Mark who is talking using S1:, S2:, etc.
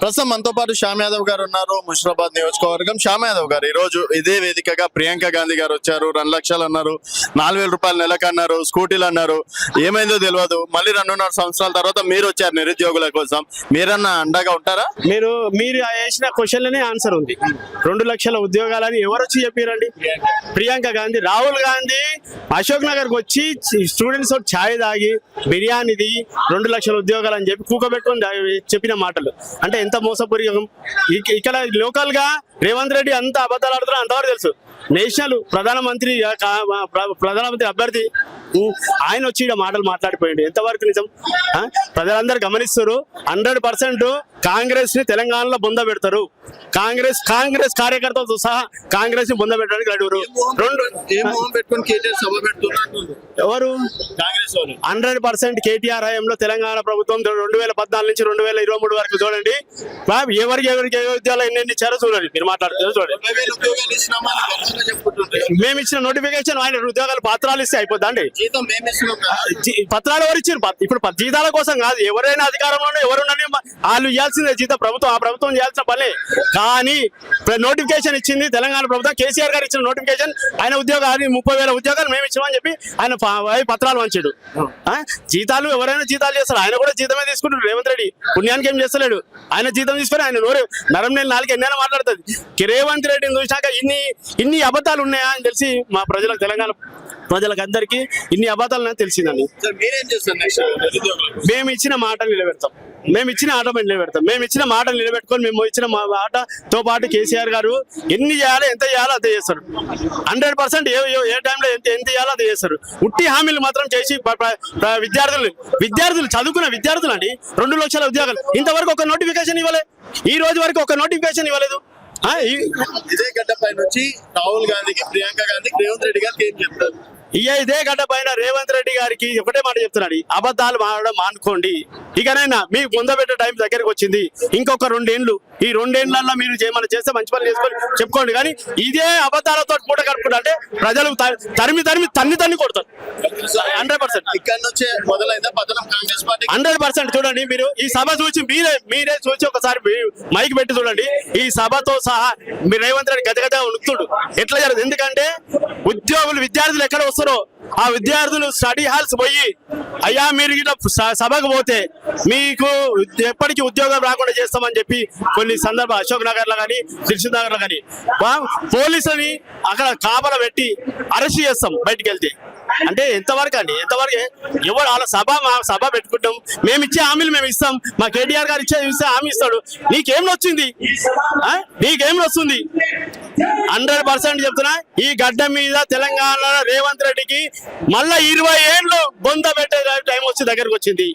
S1: ప్రస్తుతం మనతో పాటు శ్యామ్ యాదవ్ గారు ఉన్నారు, ముషిరాబాద్ నియోజకవర్గం. శ్యామ్ యాదవ్ గారు ఈ రోజు ఇదే వేదికగా ప్రియాంక గాంధీ గారు వచ్చారు. 2 లక్షలు అన్నారు, 4,000 రూపాయలు నెలకు అన్నారు, స్కూటీలు అన్నారు. ఏమైందో తెలియదు. మళ్ళీ 2.5 సంవత్సరాల తర్వాత మీరు వచ్చారు నిరుద్యోగుల కోసం. మీరన్నా అండగా ఉంటారా?
S2: మీరు వేసిన క్వశ్చన్లనే ఆన్సర్ ఉంది. 2 లక్షల ఉద్యోగాలని ఎవరు వచ్చి చెప్పారండి? ప్రియాంక గాంధీ, రాహుల్ గాంధీ అశోక్ నగర్ కి వచ్చి స్టూడెంట్స్ ఛాయ్ తాగి బిర్యానీది 2 లక్షల ఉద్యోగాలు అని చెప్పి కూకబెట్టుకొని చెప్పిన మాటలు అంటే ఎంత మోసపూరితం. ఇక్కడ లోకల్ గా రేవంత్ రెడ్డి అంత అబద్ధాలు ఆడుతున్నా అంతవరకు తెలుసు. నేషనల్ ప్రధానమంత్రి అభ్యర్థి ఆయన వచ్చి ఇక్కడ మాటలు మాట్లాడిపోయింది. ఎంతవరకు నిజం? ప్రజలందరూ గమనిస్తారు. 100% కాంగ్రెస్ ని తెలంగాణలో బొంద పెడతారు. కాంగ్రెస్ కార్యకర్తలతో సహా కాంగ్రెస్ ని బొంద పెట్టడానికి అడుగురు. ఎవరు? 100% కేటీఆర్ హయాంలో తెలంగాణ ప్రభుత్వం 2014 నుంచి 2023 వరకు చూడండి. ఎవరికి ఏ ఉద్యోగాలు ఎన్ని ఇచ్చారో చూడండి. మీరు మాట్లాడుతున్నారు చూడండి. మేము ఇచ్చిన నోటిఫికేషన్ ఆయన ఉద్యోగాలు పత్రాలు ఇస్తే అయిపోద్దండి. పత్రాలు ఎవరు ఇచ్చారు? ఇప్పుడు జీతాల కోసం కాదు. ఎవరైనా అధికారంలోనే ఎవరున్నా వాళ్ళు ఇవ్వాల్సిందే జీతం. ప్రభుత్వం ఆ ప్రభుత్వం చేయాల్సిన పని. కానీ నోటిఫికేషన్ ఇచ్చింది తెలంగాణ ప్రభుత్వం. కేసీఆర్ గారు ఇచ్చిన నోటిఫికేషన్ ఆయన ఉద్యోగాలు 30,000 ఉద్యోగాలు మేము ఇచ్చామని చెప్పి ఆయన పత్రాలు వంచాడు. జీతాలు ఎవరైనా జీతాలు చేస్తారు. ఆయన కూడా జీతమే తీసుకుంటాడు. రేవంత్ రెడ్డి పుణ్యానికి ఏం చేస్తలేడు. ఆయన జీతం తీసుకొని ఆయన నరం నెల 4 ఎన్నైనా మాట్లాడుతుంది. రేవంత్ రెడ్డిని చూసినాక ఇన్ని అబద్ధాలు ఉన్నాయా అని తెలిసి మా ప్రజలకు, తెలంగాణ ప్రజలకు అందరికీ ఇన్ని అబద్ధాలు తెలిసిందండి. మేము ఇచ్చిన మాటలు నిలబెడతాం. మేము ఇచ్చిన మాట నిలబెట్టుకొని మేము ఇచ్చిన మాటతో పాటు కేసీఆర్ గారు ఎన్ని చేయాలో ఎంత చేయాలో అంత చేస్తారు. 100% ఏ టైంలో ఎంత చేయాలో అంత చేస్తారు. ఉట్టి హామీలు మాత్రం చేసి విద్యార్థులు చదువుకున్న విద్యార్థులు అండి 2 లక్షల ఉద్యోగాలు ఇంతవరకు ఒక నోటిఫికేషన్ ఇవ్వలేదు. ఈ రోజు వరకు ఒక నోటిఫికేషన్ ఇవ్వలేదు.
S1: ఇదే గడ్డపై నుంచి రాహుల్ గాంధీకి, ప్రియాంక గాంధీకి రేవంత్ రెడ్డి గారికి ఏం చెప్తారు?
S2: ఇదే గడ్డ పైన రేవంత్ రెడ్డి గారికి ఒకటే మాట చెప్తున్నాడు. అబద్ధాలు మాడడం మానుకోండి. ఇకనైనా మీకు ముందబెట్టే టైం దగ్గరకు వచ్చింది. ఇంకొక 2 ఏళ్ళు, ఈ 2 ఏళ్లలో మీరు ఏమైనా చేస్తే మంచి పని చేసుకొని చెప్పుకోండి. కానీ ఇదే అబద్ధాలతో పూట కడుపుకుంటా అంటే ప్రజలు తన్ని కొడతారు. 100%
S1: ఇక్కడ నుంచే మొదలైందా పతనం కాంగ్రెస్ పార్టీ?
S2: 100% చూడండి. మీరు ఈ సభ చూసి మీరే చూసి ఒకసారి మైక్ పెట్టి చూడండి. ఈ సభతో సహా మీరు రేవంత్ రెడ్డి గజగజ ఉణుకుతుడు. ఎట్లా జరుగుతుంది? ఎందుకంటే విద్యార్థులు ఎక్కడ వస్తారో ఆ విద్యార్థులు స్టడీ హాల్స్ పోయి, అయ్యా మీరు సభకు పోతే మీకు ఎప్పటికీ ఉద్యోగం రాకుండా చేస్తామని చెప్పి కొన్ని సందర్భాలు అశోక్ నగర్ లో కానీ, దిల్సుఖ్ నగర్ లో కానీ పోలీసులని అక్కడ కాపలా పెట్టి అరెస్ట్ చేస్తాం బయటికి వెళ్తే. అంటే ఎంతవరకు అండి? ఎంతవరకు? ఎవరు వాళ్ళ మా సభ పెట్టుకుంటాం. మేము ఇచ్చే హామీలు మేము ఇస్తాం. మా కేటీఆర్ గారు ఇచ్చే హామీ ఇస్తాడు. నీకేం వస్తుంది? 100% చెప్తున్నా. ఈ గడ్డ మీద తెలంగాణ రేవంత్ రెడ్డికి మళ్ళా 20 ఏళ్ళు బొంద పెట్టే టైం వచ్చి దగ్గరకు వచ్చింది.